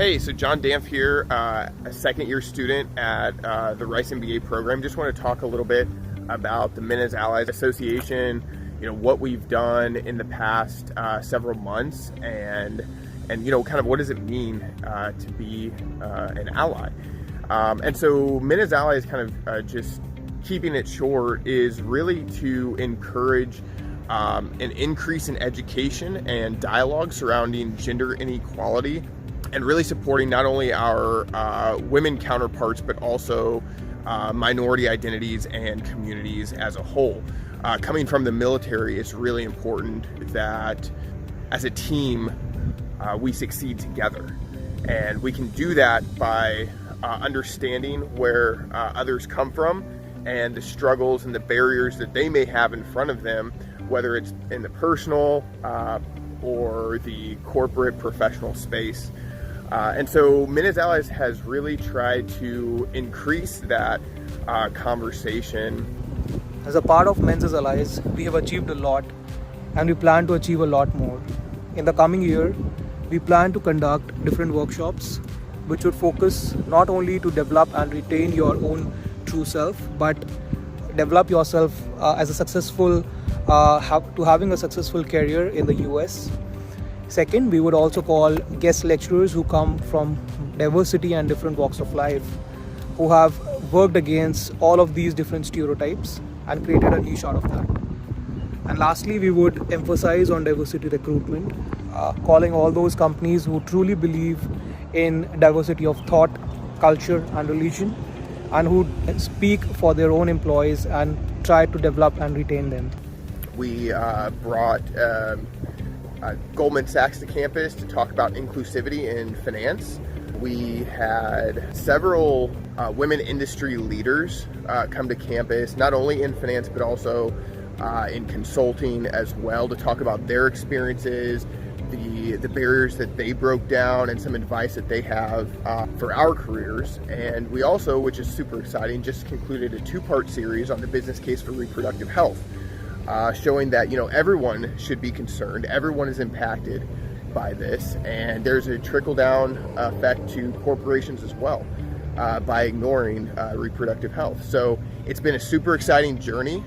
Hey, so John Dampf here, a second-year student at the Rice MBA program. Just want to talk a little bit about the Men as Allies Association, what we've done in the past several months, and kind of what does it mean to be an ally. And so Men as Allies, kind of just keeping it short, is really to encourage an increase in education and dialogue surrounding gender inequality, and really supporting not only our women counterparts, but also minority identities and communities as a whole. Coming from the military, it's really important that as a team, we succeed together. And we can do that by understanding where others come from and the struggles and the barriers that they may have in front of them, whether it's in the personal or the corporate professional space. And so Men as Allies has really tried to increase that conversation. As a part of Men as Allies, we have achieved a lot and we plan to achieve a lot more. In the coming year, we plan to conduct different workshops which would focus not only to develop and retain your own true self, but develop yourself as a successful, having a successful career in the US. Second, we would also call guest lecturers who come from diversity and different walks of life, who have worked against all of these different stereotypes and created a niche out of that. And lastly, we would emphasize on diversity recruitment, calling all those companies who truly believe in diversity of thought, culture and religion, and who speak for their own employees and try to develop and retain them. We brought Goldman Sachs to campus to talk about inclusivity in finance. We had several women industry leaders come to campus, not only in finance, but also in consulting as well, to talk about their experiences, the barriers that they broke down, and some advice that they have for our careers. And we also, which is super exciting, just concluded a two-part series on the business case for reproductive health, showing that everyone should be concerned, everyone is impacted by this, and there's a trickle-down effect to corporations as well by ignoring reproductive health. So it's been a super exciting journey.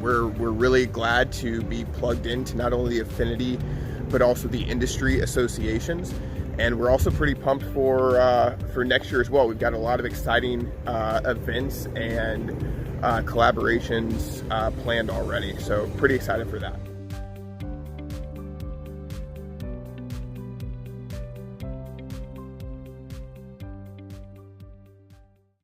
We're really glad to be plugged into not only the affinity, but also the industry associations. And we're also pretty pumped for next year as well. We've got a lot of exciting events and collaborations planned already. So pretty excited for that.